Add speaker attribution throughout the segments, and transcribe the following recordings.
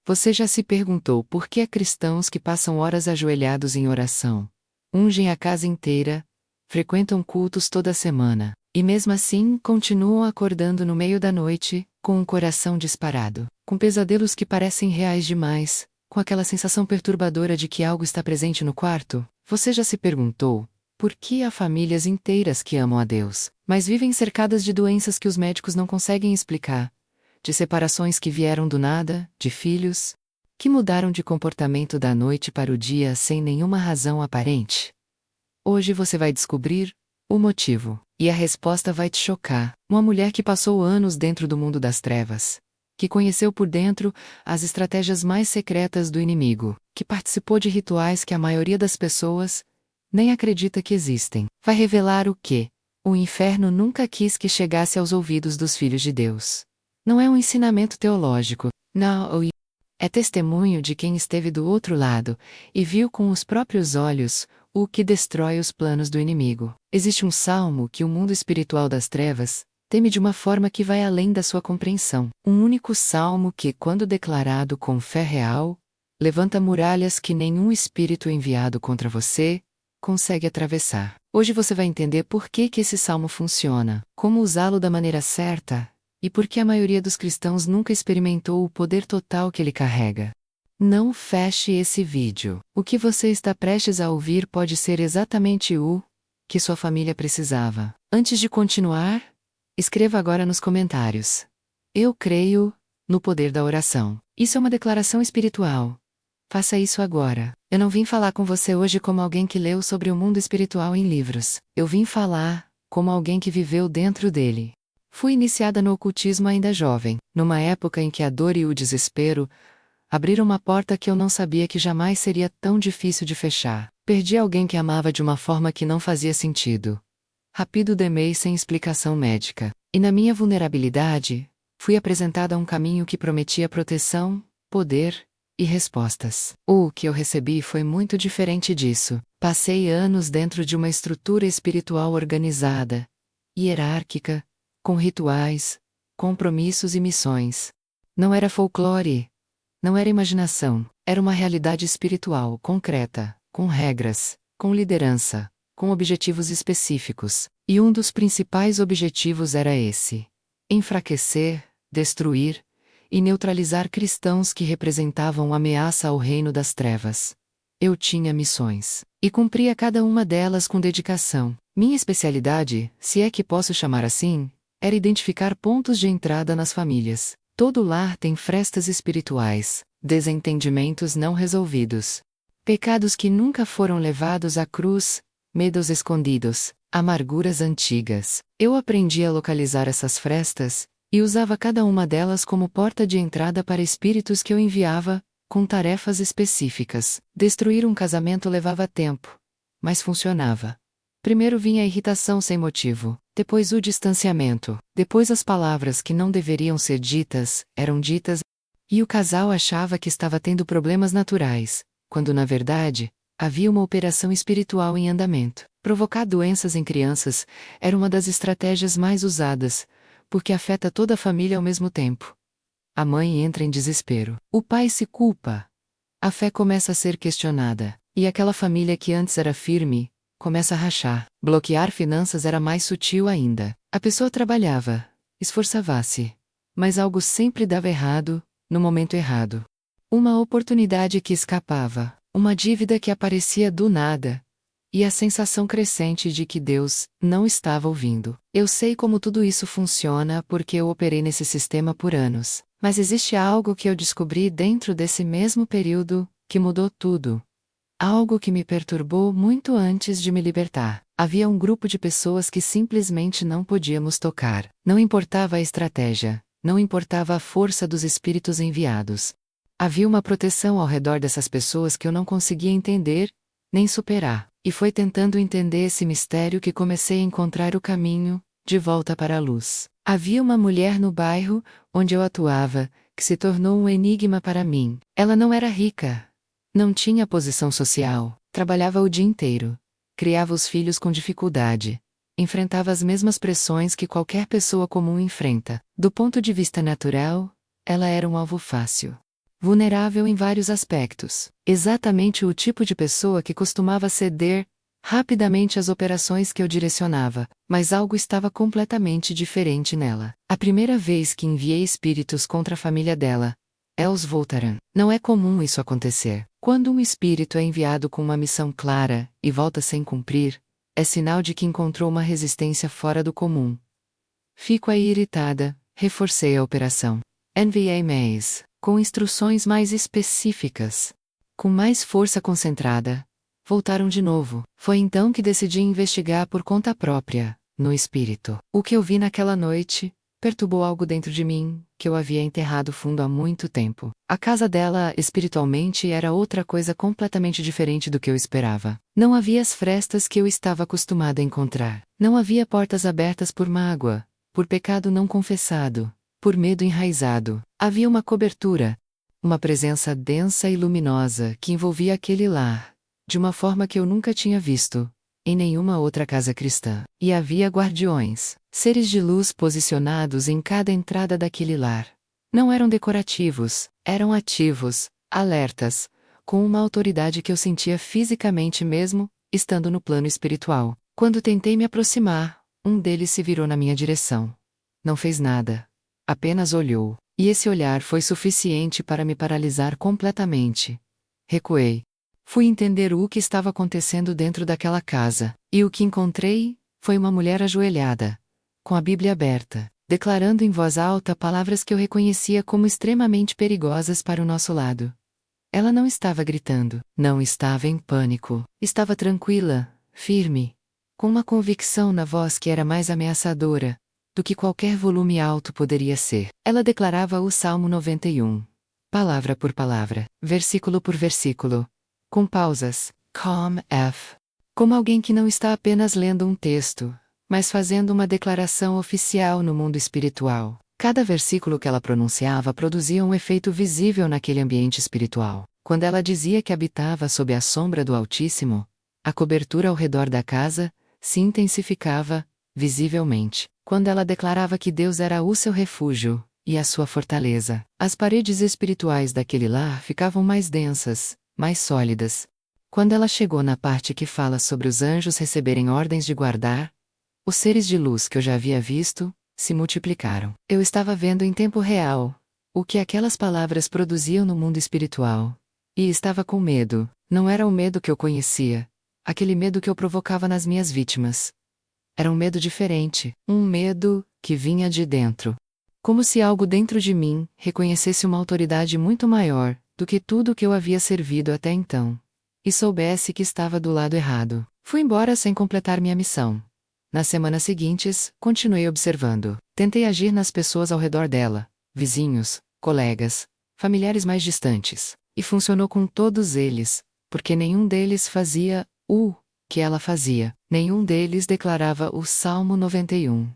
Speaker 1: Você já se perguntou por que há cristãos que passam horas ajoelhados em oração, ungem a casa inteira, frequentam cultos toda semana, e mesmo assim continuam acordando no meio da noite, com o coração disparado, com pesadelos que parecem reais demais, com aquela sensação perturbadora de que algo está presente no quarto? Você já se perguntou por que há famílias inteiras que amam a Deus, mas vivem cercadas de doenças que os médicos não conseguem explicar? De separações que vieram do nada, de filhos que mudaram de comportamento da noite para o dia sem nenhuma razão aparente? Hoje você vai descobrir o motivo, e a resposta vai te chocar. Uma mulher que passou anos dentro do mundo das trevas, que conheceu por dentro as estratégias mais secretas do inimigo, que participou de rituais que a maioria das pessoas nem acredita que existem, vai revelar o que o inferno nunca quis que chegasse aos ouvidos dos filhos de Deus. Não é um ensinamento teológico, não, é testemunho de quem esteve do outro lado e viu com os próprios olhos o que destrói os planos do inimigo. Existe um salmo que o mundo espiritual das trevas teme de uma forma que vai além da sua compreensão. Um único salmo que, quando declarado com fé real, levanta muralhas que nenhum espírito enviado contra você consegue atravessar. Hoje você vai entender por que esse salmo funciona, como usá-lo da maneira certa, e por que a maioria dos cristãos nunca experimentou o poder total que ele carrega. Não feche esse vídeo. O que você está prestes a ouvir pode ser exatamente o que sua família precisava. Antes de continuar, escreva agora nos comentários: eu creio no poder da oração. Isso é uma declaração espiritual. Faça isso agora. Eu não vim falar com você hoje como alguém que leu sobre o mundo espiritual em livros. Eu vim falar como alguém que viveu dentro dele. Fui iniciada no ocultismo ainda jovem, numa época em que a dor e o desespero abriram uma porta que eu não sabia que jamais seria tão difícil de fechar. Perdi alguém que amava de uma forma que não fazia sentido. Rápido demei sem explicação médica. E na minha vulnerabilidade, fui apresentada a um caminho que prometia proteção, poder e respostas. O que eu recebi foi muito diferente disso. Passei anos dentro de uma estrutura espiritual organizada, hierárquica, com rituais, compromissos e missões. Não era folclore, não era imaginação, era uma realidade espiritual, concreta, com regras, com liderança, com objetivos específicos. E um dos principais objetivos era esse: enfraquecer, destruir e neutralizar cristãos que representavam ameaça ao reino das trevas. Eu tinha missões, e cumpria cada uma delas com dedicação. Minha especialidade, se é que posso chamar assim, era identificar pontos de entrada nas famílias. Todo lar tem frestas espirituais, desentendimentos não resolvidos, pecados que nunca foram levados à cruz, medos escondidos, amarguras antigas. Eu aprendi a localizar essas frestas e usava cada uma delas como porta de entrada para espíritos que eu enviava, com tarefas específicas. Destruir um casamento levava tempo, mas funcionava. Primeiro vinha a irritação sem motivo, depois o distanciamento, depois as palavras que não deveriam ser ditas, eram ditas, e o casal achava que estava tendo problemas naturais, quando na verdade, havia uma operação espiritual em andamento. Provocar doenças em crianças era uma das estratégias mais usadas, porque afeta toda a família ao mesmo tempo. A mãe entra em desespero. O pai se culpa. A fé começa a ser questionada, e aquela família que antes era firme começa a rachar. Bloquear finanças era mais sutil ainda. A pessoa trabalhava, esforçava-se, mas algo sempre dava errado, no momento errado. Uma oportunidade que escapava, uma dívida que aparecia do nada, e a sensação crescente de que Deus não estava ouvindo. Eu sei como tudo isso funciona porque eu operei nesse sistema por anos, mas existe algo que eu descobri dentro desse mesmo período que mudou tudo. Algo que me perturbou muito antes de me libertar. Havia um grupo de pessoas que simplesmente não podíamos tocar. Não importava a estratégia, não importava a força dos espíritos enviados. Havia uma proteção ao redor dessas pessoas que eu não conseguia entender, nem superar. E foi tentando entender esse mistério que comecei a encontrar o caminho de volta para a luz. Havia uma mulher no bairro onde eu atuava, que se tornou um enigma para mim. Ela não era rica. Não tinha posição social, trabalhava o dia inteiro, criava os filhos com dificuldade, enfrentava as mesmas pressões que qualquer pessoa comum enfrenta. Do ponto de vista natural, ela era um alvo fácil. vulnerável em vários aspectos. Exatamente o tipo de pessoa que costumava ceder rapidamente às operações que eu direcionava, mas algo estava completamente diferente nela. A primeira vez que enviei espíritos contra a família dela, eles voltaram. Não é comum isso acontecer. Quando um espírito é enviado com uma missão clara e volta sem cumprir, é sinal de que encontrou uma resistência fora do comum. Fico aí irritada, reforcei a operação. Enviei mais, com instruções mais específicas. Com mais força concentrada, voltaram de novo. Foi então que decidi investigar por conta própria, no espírito. O que eu vi naquela noite perturbou algo dentro de mim, que eu havia enterrado fundo há muito tempo. A casa dela, espiritualmente, era outra coisa completamente diferente do que eu esperava. Não havia as frestas que eu estava acostumada a encontrar. Não havia portas abertas por mágoa, por pecado não confessado, por medo enraizado. Havia uma cobertura, uma presença densa e luminosa que envolvia aquele lar, de uma forma que eu nunca tinha visto em nenhuma outra casa cristã. E havia guardiões, seres de luz posicionados em cada entrada daquele lar. Não eram decorativos, eram ativos, alertas, com uma autoridade que eu sentia fisicamente mesmo, estando no plano espiritual. Quando tentei me aproximar, um deles se virou na minha direção. Não fez nada. Apenas olhou. E esse olhar foi suficiente para me paralisar completamente. Recuei. Fui entender o que estava acontecendo dentro daquela casa, e o que encontrei foi uma mulher ajoelhada, com a Bíblia aberta, declarando em voz alta palavras que eu reconhecia como extremamente perigosas para o nosso lado. Ela não estava gritando, não estava em pânico, estava tranquila, firme, com uma convicção na voz que era mais ameaçadora do que qualquer volume alto poderia ser. Ela declarava o Salmo 91, palavra por palavra, versículo por versículo, com pausas, como alguém que não está apenas lendo um texto, mas fazendo uma declaração oficial no mundo espiritual. Cada versículo que ela pronunciava produzia um efeito visível naquele ambiente espiritual. Quando ela dizia que habitava sob a sombra do Altíssimo, a cobertura ao redor da casa se intensificava, visivelmente. Quando ela declarava que Deus era o seu refúgio e a sua fortaleza, as paredes espirituais daquele lar ficavam mais densas, mais sólidas. Quando ela chegou na parte que fala sobre os anjos receberem ordens de guardar, os seres de luz que eu já havia visto se multiplicaram. Eu estava vendo em tempo real o que aquelas palavras produziam no mundo espiritual. E estava com medo. Não era o medo que eu conhecia, aquele medo que eu provocava nas minhas vítimas. Era um medo diferente, um medo que vinha de dentro. Como se algo dentro de mim reconhecesse uma autoridade muito maior do que tudo que eu havia servido até então, e soubesse que estava do lado errado. Fui embora sem completar minha missão. Nas semanas seguintes, continuei observando. Tentei agir nas pessoas ao redor dela, vizinhos, colegas, familiares mais distantes, e funcionou com todos eles, porque nenhum deles fazia o que ela fazia. Nenhum deles declarava o Salmo 91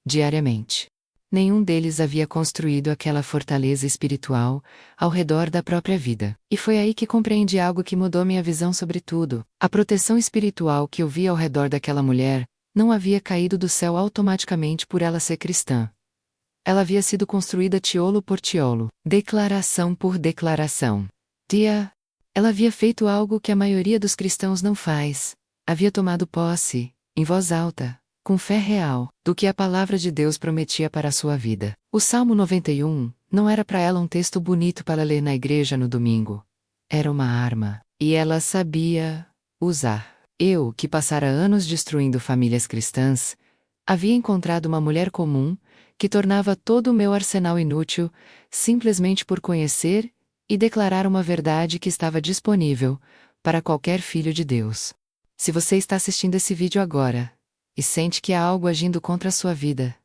Speaker 1: diariamente. Nenhum deles havia construído aquela fortaleza espiritual ao redor da própria vida. E foi aí que compreendi algo que mudou minha visão sobre tudo. A proteção espiritual que eu via ao redor daquela mulher não havia caído do céu automaticamente por ela ser cristã. Ela havia sido construída tiolo por tiolo, declaração por declaração. Ela havia feito algo que a maioria dos cristãos não faz. Havia tomado posse, em voz alta, com fé real, do que a palavra de Deus prometia para a sua vida. O Salmo 91 não era para ela um texto bonito para ler na igreja no domingo. Era uma arma, e ela sabia usar. Eu, que passara anos destruindo famílias cristãs, havia encontrado uma mulher comum que tornava todo o meu arsenal inútil simplesmente por conhecer e declarar uma verdade que estava disponível para qualquer filho de Deus. Se você está assistindo esse vídeo agora e sente que há algo agindo contra a sua vida,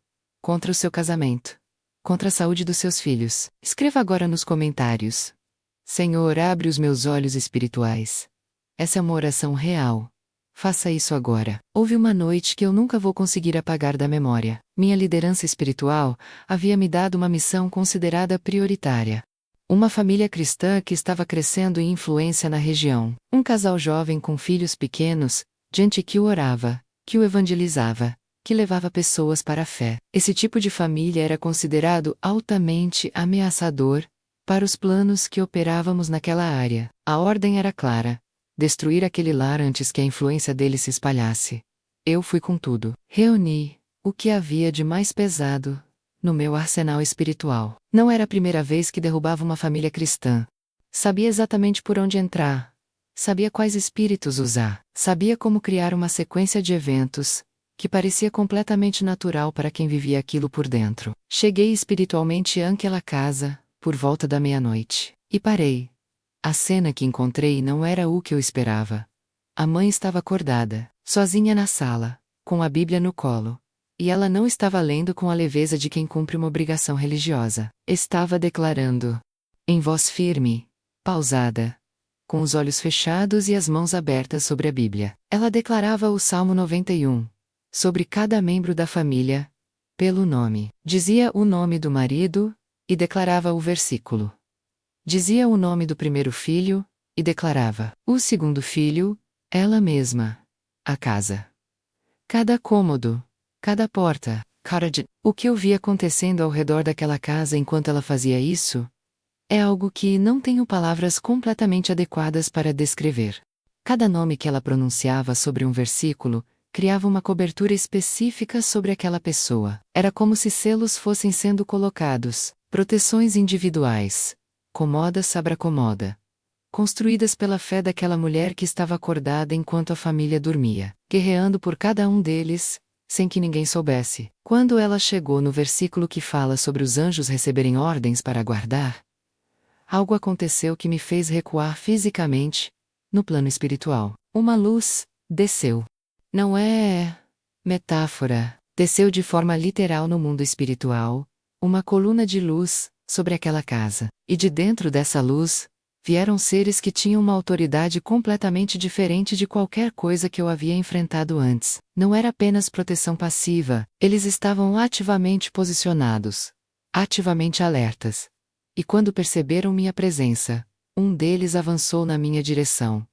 Speaker 1: contra o seu casamento, contra a saúde dos seus filhos, escreva agora nos comentários: Senhor, abre os meus olhos espirituais. Essa é uma oração real. Faça isso agora. Houve uma noite que eu nunca vou conseguir apagar da memória. Minha liderança espiritual havia me dado uma missão considerada prioritária. Uma família cristã que estava crescendo em influência na região. Um casal jovem com filhos pequenos, gente que o orava, que o evangelizava, que levava pessoas para a fé. Esse tipo de família era considerado altamente ameaçador para os planos que operávamos naquela área. A ordem era clara: destruir aquele lar antes que a influência dele se espalhasse. Eu fui com tudo. Reuni o que havia de mais pesado no meu arsenal espiritual. Não era a primeira vez que derrubava uma família cristã. Sabia exatamente por onde entrar. Sabia quais espíritos usar. Sabia como criar uma sequência de eventos que parecia completamente natural para quem vivia aquilo por dentro. Cheguei espiritualmente àquela casa por volta da meia-noite. E parei. A cena que encontrei não era o que eu esperava. A mãe estava acordada, sozinha na sala, com a Bíblia no colo. E ela não estava lendo com a leveza de quem cumpre uma obrigação religiosa. Estava declarando, em voz firme, pausada, com os olhos fechados e as mãos abertas sobre a Bíblia. Ela declarava o Salmo 91, sobre cada membro da família, pelo nome. Dizia o nome do marido, e declarava o versículo. Dizia o nome do primeiro filho, e declarava o segundo filho, ela mesma, a casa. Cada cômodo, cada porta, cottage. O que eu via acontecendo ao redor daquela casa enquanto ela fazia isso é algo que não tenho palavras completamente adequadas para descrever. Cada nome que ela pronunciava sobre um versículo criava uma cobertura específica sobre aquela pessoa. Era como se selos fossem sendo colocados, proteções individuais, comoda sobre comoda, construídas pela fé daquela mulher que estava acordada enquanto a família dormia, guerreando por cada um deles, sem que ninguém soubesse. Quando ela chegou no versículo que fala sobre os anjos receberem ordens para guardar, algo aconteceu que me fez recuar fisicamente, no plano espiritual. Uma luz desceu. Não é metáfora. Desceu de forma literal no mundo espiritual, uma coluna de luz sobre aquela casa. E de dentro dessa luz, vieram seres que tinham uma autoridade completamente diferente de qualquer coisa que eu havia enfrentado antes. Não era apenas proteção passiva, eles estavam ativamente posicionados, ativamente alertas. E quando perceberam minha presença, um deles avançou na minha direção.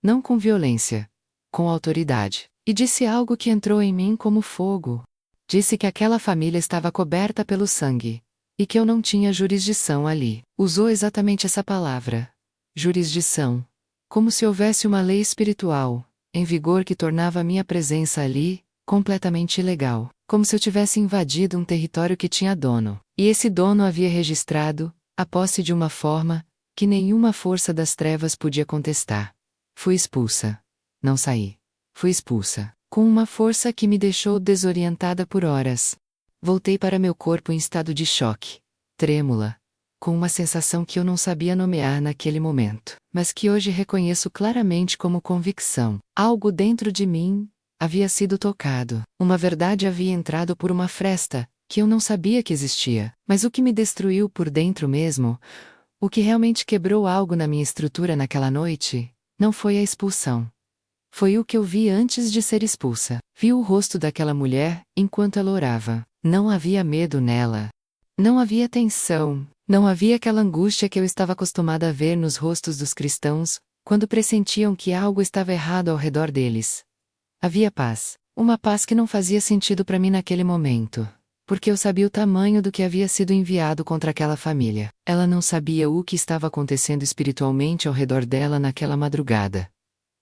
Speaker 1: Não com violência, com autoridade. E disse algo que entrou em mim como fogo. Disse que aquela família estava coberta pelo sangue, e que eu não tinha jurisdição ali. Usou exatamente essa palavra. Jurisdição. Como se houvesse uma lei espiritual, em vigor que tornava minha presença ali, completamente ilegal. Como se eu tivesse invadido um território que tinha dono. E esse dono havia registrado a posse de uma forma que nenhuma força das trevas podia contestar. Fui expulsa. Não saí. Fui expulsa, com uma força que me deixou desorientada por horas. Voltei para meu corpo em estado de choque, trêmula, com uma sensação que eu não sabia nomear naquele momento, mas que hoje reconheço claramente como convicção. Algo dentro de mim havia sido tocado. Uma verdade havia entrado por uma fresta, que eu não sabia que existia. Mas o que me destruiu por dentro mesmo, o que realmente quebrou algo na minha estrutura naquela noite, não foi a expulsão. Foi o que eu vi antes de ser expulsa. Vi o rosto daquela mulher enquanto ela orava. Não havia medo nela. Não havia tensão. Não havia aquela angústia que eu estava acostumada a ver nos rostos dos cristãos, quando pressentiam que algo estava errado ao redor deles. Havia paz. Uma paz que não fazia sentido para mim naquele momento. Porque eu sabia o tamanho do que havia sido enviado contra aquela família. Ela não sabia o que estava acontecendo espiritualmente ao redor dela naquela madrugada.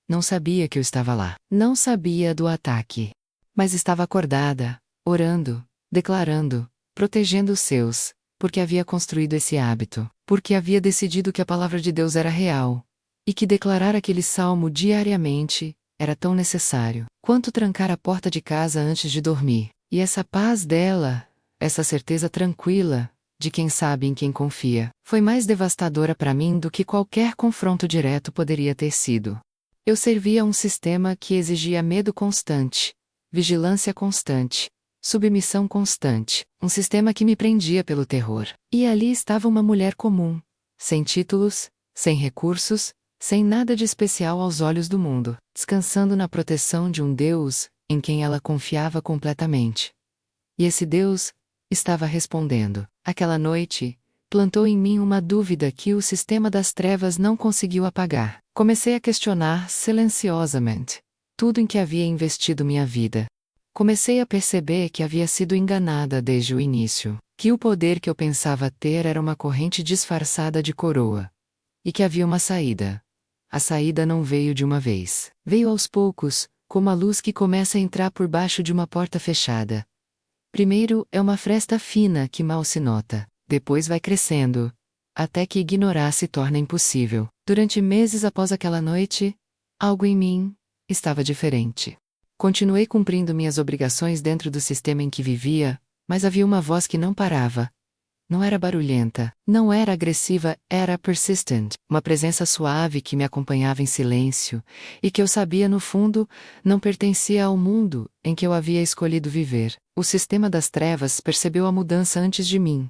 Speaker 1: Não sabia que eu estava lá. Não sabia do ataque. Mas estava acordada, orando, declarando, protegendo os seus, porque havia construído esse hábito, porque havia decidido que a palavra de Deus era real, e que declarar aquele salmo diariamente era tão necessário quanto trancar a porta de casa antes de dormir. E essa paz dela, essa certeza tranquila, de quem sabe em quem confia, foi mais devastadora para mim do que qualquer confronto direto poderia ter sido. Eu servia a um sistema que exigia medo constante, vigilância constante, submissão constante, um sistema que me prendia pelo terror. E ali estava uma mulher comum, sem títulos, sem recursos, sem nada de especial aos olhos do mundo, descansando na proteção de um Deus em quem ela confiava completamente. E esse Deus estava respondendo. Aquela noite, plantou em mim uma dúvida que o sistema das trevas não conseguiu apagar. Comecei a questionar silenciosamente tudo em que havia investido minha vida. Comecei a perceber que havia sido enganada desde o início. que o poder que eu pensava ter era uma corrente disfarçada de coroa. E que havia uma saída. A saída não veio de uma vez. Veio aos poucos, como a luz que começa a entrar por baixo de uma porta fechada. Primeiro é uma fresta fina que mal se nota. Depois vai crescendo, até que ignorar se torna impossível. Durante meses após aquela noite, algo em mim estava diferente. Continuei cumprindo minhas obrigações dentro do sistema em que vivia, mas havia uma voz que não parava. Não era barulhenta, não era agressiva, era persistent, uma presença suave que me acompanhava em silêncio, e que eu sabia no fundo, não pertencia ao mundo em que eu havia escolhido viver. O sistema das trevas percebeu a mudança antes de mim.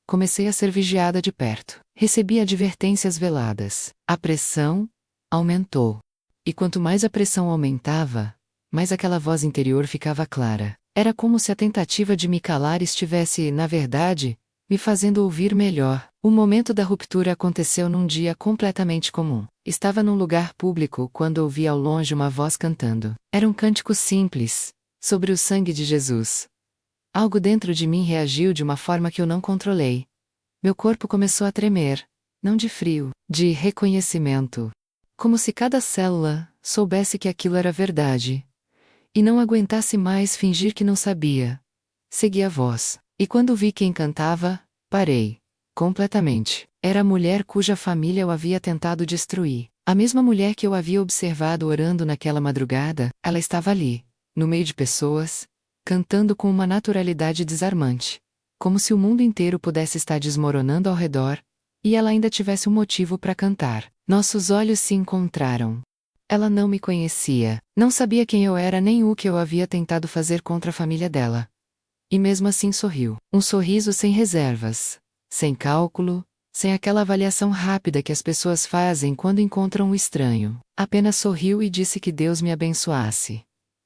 Speaker 1: Comecei a ser vigiada de perto. Recebi advertências veladas. A pressão aumentou. E quanto mais a pressão aumentava, mais aquela voz interior ficava clara. Era como se a tentativa de me calar estivesse, na verdade, me fazendo ouvir melhor. O momento da ruptura aconteceu num dia completamente comum. Estava num lugar público quando ouvi ao longe uma voz cantando. Era um cântico simples, sobre o sangue de Jesus. Algo dentro de mim reagiu de uma forma que eu não controlei. Meu corpo começou a tremer, não de frio, de reconhecimento. Como se cada célula soubesse que aquilo era verdade. E não aguentasse mais fingir que não sabia. Segui a voz. E quando vi quem cantava, parei. Completamente. Era a mulher cuja família eu havia tentado destruir. A mesma mulher que eu havia observado orando naquela madrugada, ela estava ali, no meio de pessoas, cantando com uma naturalidade desarmante. Como se o mundo inteiro pudesse estar desmoronando ao redor, e ela ainda tivesse um motivo para cantar. Nossos olhos se encontraram. Ela não me conhecia, não sabia quem eu era nem o que eu havia tentado fazer contra a família dela. E mesmo assim sorriu. Um sorriso sem reservas, sem cálculo, sem aquela avaliação rápida que as pessoas fazem quando encontram um estranho. Apenas sorriu e disse que Deus me abençoasse.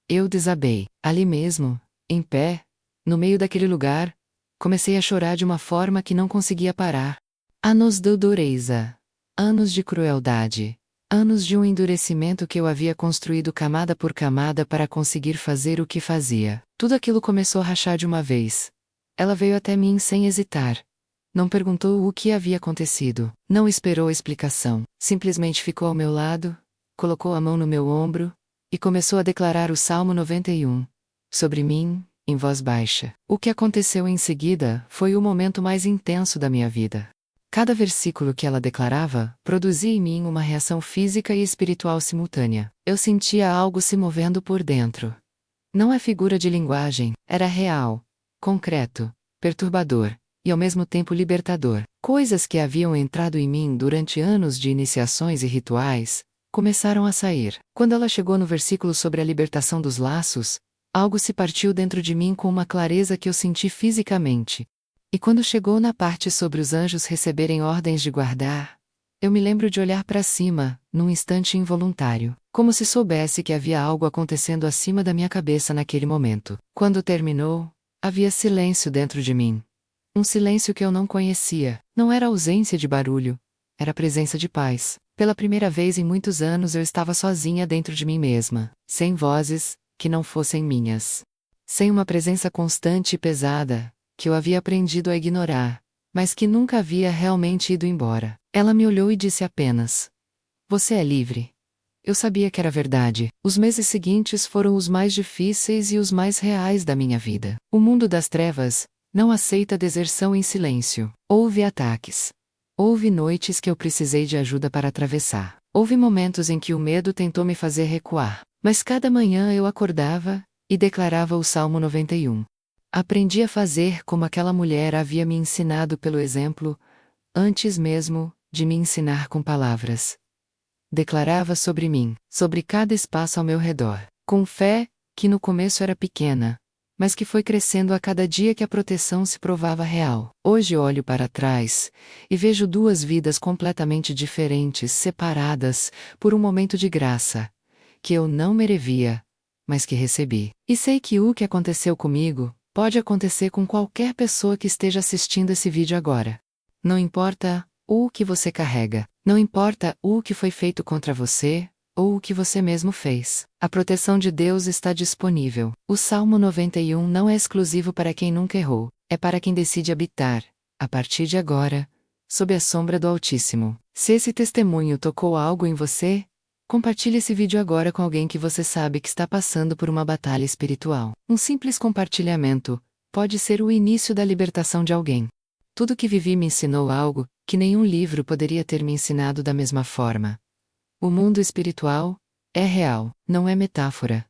Speaker 1: Eu desabei. Ali mesmo, em pé, no meio daquele lugar, comecei a chorar de uma forma que não conseguia parar. Anos de dureza. Anos de crueldade. Anos de um endurecimento que eu havia construído camada por camada para conseguir fazer o que fazia. Tudo aquilo começou a rachar de uma vez. Ela veio até mim sem hesitar. Não perguntou o que havia acontecido. Não esperou explicação. Simplesmente ficou ao meu lado, colocou a mão no meu ombro, e começou a declarar o Salmo 91. Sobre mim, em voz baixa. O que aconteceu em seguida foi o momento mais intenso da minha vida. Cada versículo que ela declarava produzia em mim uma reação física e espiritual simultânea. Eu sentia algo se movendo por dentro. Não é figura de linguagem, era real, concreto, perturbador, e ao mesmo tempo libertador. Coisas que haviam entrado em mim durante anos de iniciações e rituais, começaram a sair. Quando ela chegou no versículo sobre a libertação dos laços, algo se partiu dentro de mim com uma clareza que eu senti fisicamente. E quando chegou na parte sobre os anjos receberem ordens de guardar, eu me lembro de olhar para cima, num instante involuntário, como se soubesse que havia algo acontecendo acima da minha cabeça naquele momento. Quando terminou, havia silêncio dentro de mim. Um silêncio que eu não conhecia. Não era ausência de barulho, era presença de paz. Pela primeira vez em muitos anos eu estava sozinha dentro de mim mesma, sem vozes, que não fossem minhas. Sem uma presença constante e pesada, que eu havia aprendido a ignorar, mas que nunca havia realmente ido embora. Ela me olhou e disse apenas: "Você é livre." Eu sabia que era verdade. Os meses seguintes foram os mais difíceis e os mais reais da minha vida. O mundo das trevas não aceita deserção em silêncio. Houve ataques. Houve noites que eu precisei de ajuda para atravessar. Houve momentos em que o medo tentou me fazer recuar. Mas cada manhã eu acordava e declarava o Salmo 91. Aprendi a fazer como aquela mulher havia me ensinado pelo exemplo, antes mesmo de me ensinar com palavras. Declarava sobre mim, sobre cada espaço ao meu redor, com fé, que no começo era pequena, mas que foi crescendo a cada dia que a proteção se provava real. Hoje olho para trás e vejo duas vidas completamente diferentes, separadas por um momento de graça, que eu não merecia, mas que recebi. E sei que o que aconteceu comigo pode acontecer com qualquer pessoa que esteja assistindo esse vídeo agora. Não importa o que você carrega, não importa o que foi feito contra você, ou o que você mesmo fez. A proteção de Deus está disponível. O Salmo 91 não é exclusivo para quem nunca errou. É para quem decide habitar, a partir de agora, sob a sombra do Altíssimo. Se esse testemunho tocou algo em você, compartilhe esse vídeo agora com alguém que você sabe que está passando por uma batalha espiritual. Um simples compartilhamento pode ser o início da libertação de alguém. Tudo que vivi me ensinou algo que nenhum livro poderia ter me ensinado da mesma forma. O mundo espiritual é real, não é metáfora.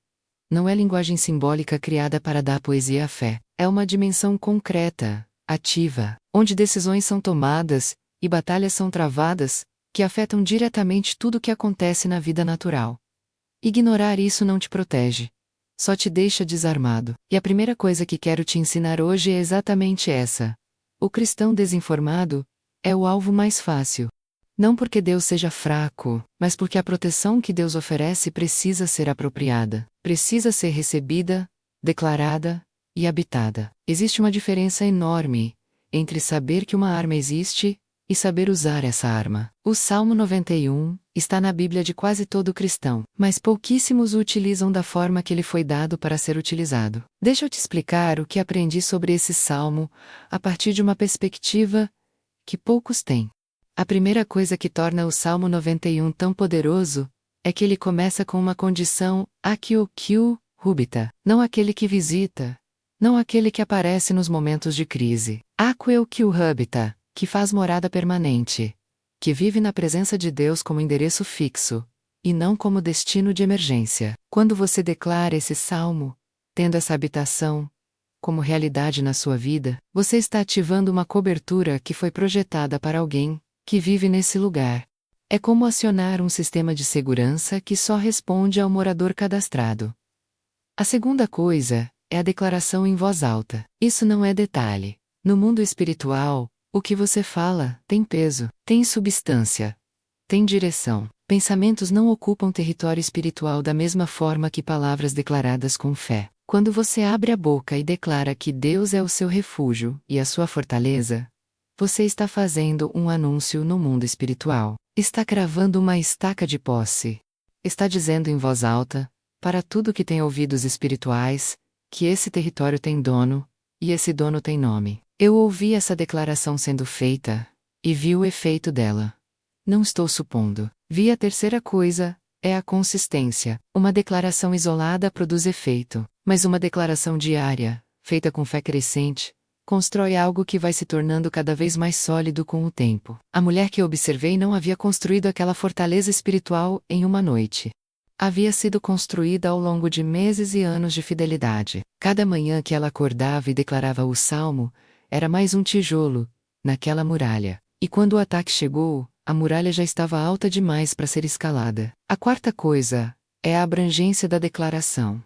Speaker 1: Não é linguagem simbólica criada para dar poesia à fé. É uma dimensão concreta, ativa, onde decisões são tomadas e batalhas são travadas, que afetam diretamente tudo o que acontece na vida natural. Ignorar isso não te protege. Só te deixa desarmado. E a primeira coisa que quero te ensinar hoje é exatamente essa. O cristão desinformado é o alvo mais fácil. Não porque Deus seja fraco, mas porque a proteção que Deus oferece precisa ser apropriada, precisa ser recebida, declarada e habitada. Existe uma diferença enorme entre saber que uma arma existe e saber usar essa arma. O Salmo 91 está na Bíblia de quase todo cristão, mas pouquíssimos o utilizam da forma que ele foi dado para ser utilizado. Deixa eu te explicar o que aprendi sobre esse salmo a partir de uma perspectiva que poucos têm. A primeira coisa que torna o Salmo 91 tão poderoso é que ele começa com uma condição Akio-Kyu Rubita, não aquele que visita, não aquele que aparece nos momentos de crise. Akio-Kyu Rubita, que faz morada permanente, que vive na presença de Deus como endereço fixo, e não como destino de emergência. Quando você declara esse salmo, tendo essa habitação como realidade na sua vida, você está ativando uma cobertura que foi projetada para alguém que vive nesse lugar. É como acionar um sistema de segurança que só responde ao morador cadastrado. A segunda coisa é a declaração em voz alta. Isso não é detalhe. No mundo espiritual, o que você fala tem peso, tem substância, tem direção. Pensamentos não ocupam território espiritual da mesma forma que palavras declaradas com fé. Quando você abre a boca e declara que Deus é o seu refúgio e a sua fortaleza, você está fazendo um anúncio no mundo espiritual. Está cravando uma estaca de posse. Está dizendo em voz alta, para tudo que tem ouvidos espirituais, que esse território tem dono, e esse dono tem nome. Eu ouvi essa declaração sendo feita, e vi o efeito dela. Não estou supondo. Vi a terceira coisa, é a consistência. Uma declaração isolada produz efeito, mas uma declaração diária, feita com fé crescente, constrói algo que vai se tornando cada vez mais sólido com o tempo. A mulher que observei não havia construído aquela fortaleza espiritual em uma noite. Havia sido construída ao longo de meses e anos de fidelidade. Cada manhã que ela acordava e declarava o salmo, era mais um tijolo naquela muralha. E quando o ataque chegou, a muralha já estava alta demais para ser escalada. A quarta coisa é a abrangência da declaração.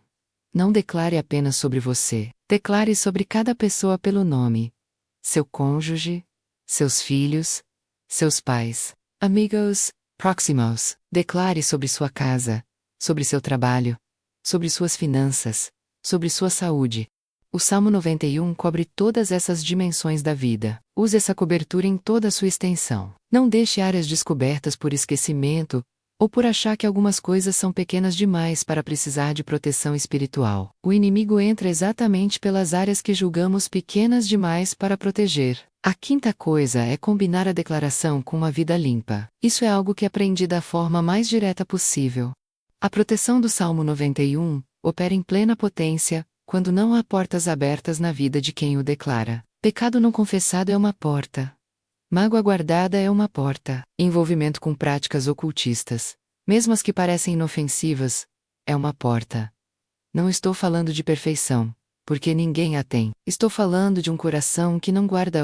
Speaker 1: Não declare apenas sobre você. Declare sobre cada pessoa pelo nome. Seu cônjuge, seus filhos, seus pais, amigos, próximos. Declare sobre sua casa, sobre seu trabalho, sobre suas finanças, sobre sua saúde. O Salmo 91 cobre todas essas dimensões da vida. Use essa cobertura em toda a sua extensão. Não deixe áreas descobertas por esquecimento, ou por achar que algumas coisas são pequenas demais para precisar de proteção espiritual. O inimigo entra exatamente pelas áreas que julgamos pequenas demais para proteger. A quinta coisa é combinar a declaração com uma vida limpa. Isso é algo que aprendi da forma mais direta possível. A proteção do Salmo 91 opera em plena potência, quando não há portas abertas na vida de quem o declara. Pecado não confessado é uma porta. Mágoa guardada é uma porta. Envolvimento com práticas ocultistas, mesmo as que parecem inofensivas, é uma porta. Não estou falando de perfeição, porque ninguém a tem. Estou falando de um coração que não guarda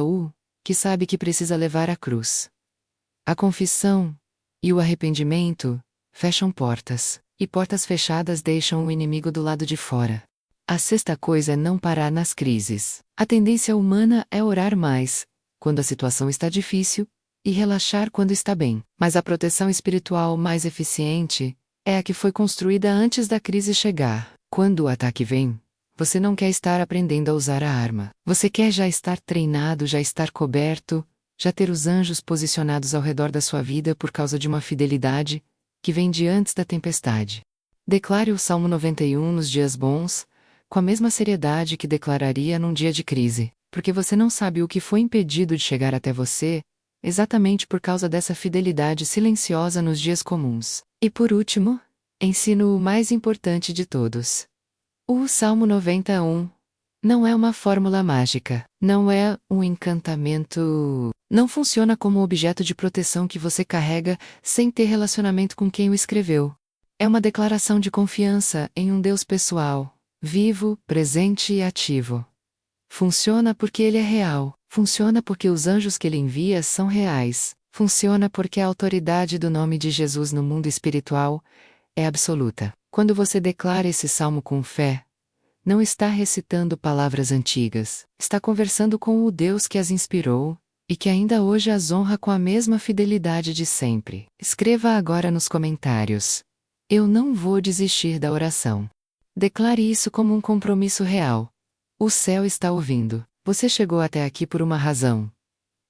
Speaker 1: que sabe que precisa levar a cruz. A confissão e o arrependimento fecham portas, e portas fechadas deixam o inimigo do lado de fora. A sexta coisa é não parar nas crises. A tendência humana é orar mais quando a situação está difícil, e relaxar quando está bem. Mas a proteção espiritual mais eficiente é a que foi construída antes da crise chegar. Quando o ataque vem, você não quer estar aprendendo a usar a arma. Você quer já estar treinado, já estar coberto, já ter os anjos posicionados ao redor da sua vida por causa de uma fidelidade que vem de antes da tempestade. Declare o Salmo 91 nos dias bons, com a mesma seriedade que declararia num dia de crise. porque você não sabe o que foi impedido de chegar até você, exatamente por causa dessa fidelidade silenciosa nos dias comuns. E por último, ensino o mais importante de todos. O Salmo 91 não é uma fórmula mágica, não é um encantamento. Não funciona como objeto de proteção que você carrega sem ter relacionamento com quem o escreveu. É uma declaração de confiança em um Deus pessoal, vivo, presente e ativo. Funciona porque ele é real, funciona porque os anjos que ele envia são reais, funciona porque a autoridade do nome de Jesus no mundo espiritual é absoluta. Quando você declara esse salmo com fé, não está recitando palavras antigas, está conversando com o Deus que as inspirou e que ainda hoje as honra com a mesma fidelidade de sempre. Escreva agora nos comentários: eu não vou desistir da oração. Declare isso como um compromisso real. O céu está ouvindo. Você chegou até aqui por uma razão.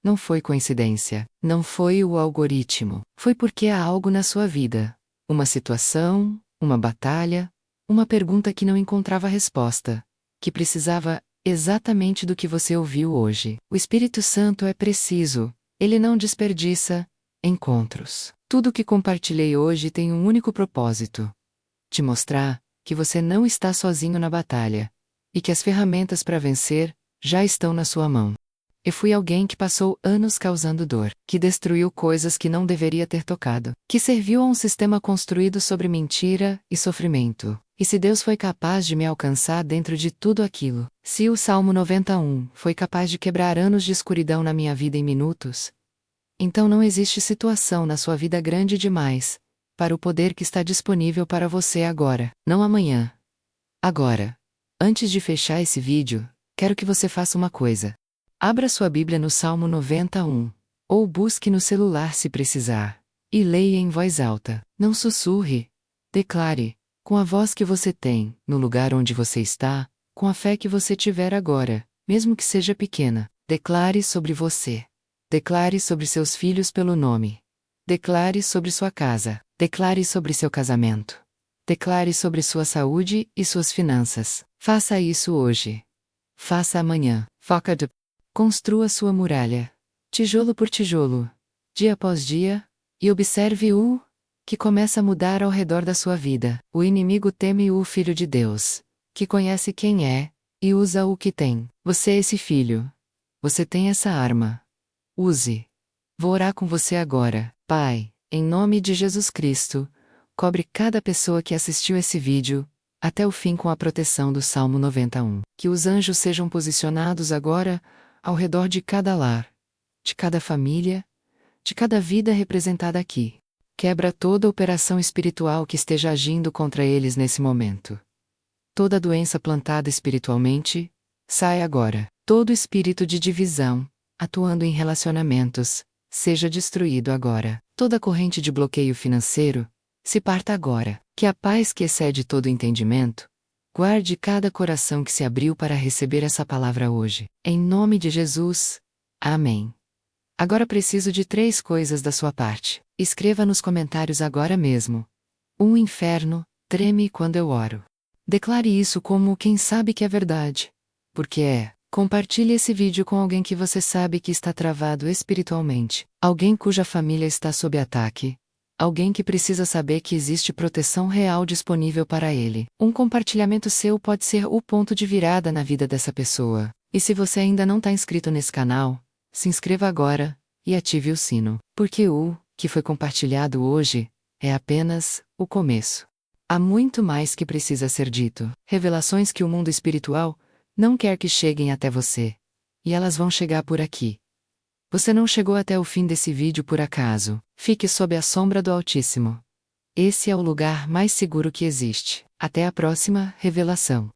Speaker 1: Não foi coincidência. Não foi o algoritmo. Foi porque há algo na sua vida. Uma situação, uma batalha, uma pergunta que não encontrava resposta, que precisava exatamente do que você ouviu hoje. O Espírito Santo é preciso. Ele não desperdiça encontros. Tudo o que compartilhei hoje tem um único propósito: te mostrar que você não está sozinho na batalha e que as ferramentas para vencer já estão na sua mão. Eu fui alguém que passou anos causando dor, que destruiu coisas que não deveria ter tocado, que serviu a um sistema construído sobre mentira e sofrimento. E se Deus foi capaz de me alcançar dentro de tudo aquilo, se o Salmo 91 foi capaz de quebrar anos de escuridão na minha vida em minutos, então não existe situação na sua vida grande demais para o poder que está disponível para você agora, não amanhã. Agora, antes de fechar esse vídeo, quero que você faça uma coisa. Abra sua Bíblia no Salmo 91, ou busque no celular se precisar, e leia em voz alta. Não sussurre. Declare, com a voz que você tem, no lugar onde você está, com a fé que você tiver agora, mesmo que seja pequena. Declare sobre você. Declare sobre seus filhos pelo nome. Declare sobre sua casa. Declare sobre seu casamento. Declare sobre sua saúde e suas finanças. Faça isso hoje. Faça amanhã. Foca de. Construa sua muralha, tijolo por tijolo, dia após dia, e observe o que começa a mudar ao redor da sua vida. O inimigo teme o Filho de Deus, que conhece quem é e usa o que tem. Você é esse filho. Você tem essa arma. Use. Vou orar com você agora. Pai, em nome de Jesus Cristo, cobre cada pessoa que assistiu esse vídeo até o fim com a proteção do Salmo 91. Que os anjos sejam posicionados agora ao redor de cada lar, de cada família, de cada vida representada aqui. Quebra toda operação espiritual que esteja agindo contra eles nesse momento. Toda doença plantada espiritualmente, sai agora. Todo espírito de divisão, atuando em relacionamentos, seja destruído agora. Toda corrente de bloqueio financeiro, se parta agora. Que a paz que excede todo entendimento, guarde cada coração que se abriu para receber essa palavra hoje. Em nome de Jesus. Amém. Agora preciso de 3 coisas da sua parte. Escreva nos comentários agora mesmo. O inferno treme quando eu oro. Declare isso como quem sabe que é verdade. Porque é. Compartilhe esse vídeo com alguém que você sabe que está travado espiritualmente. Alguém cuja família está sob ataque. Alguém que precisa saber que existe proteção real disponível para ele. Um compartilhamento seu pode ser o ponto de virada na vida dessa pessoa. E se você ainda não está inscrito nesse canal, se inscreva agora e ative o sino. Porque o que foi compartilhado hoje é apenas o começo. Há muito mais que precisa ser dito. Revelações que o mundo espiritual não quer que cheguem até você. E elas vão chegar por aqui. Você não chegou até o fim desse vídeo por acaso. Fique sob a sombra do Altíssimo. Esse é o lugar mais seguro que existe. Até a próxima revelação.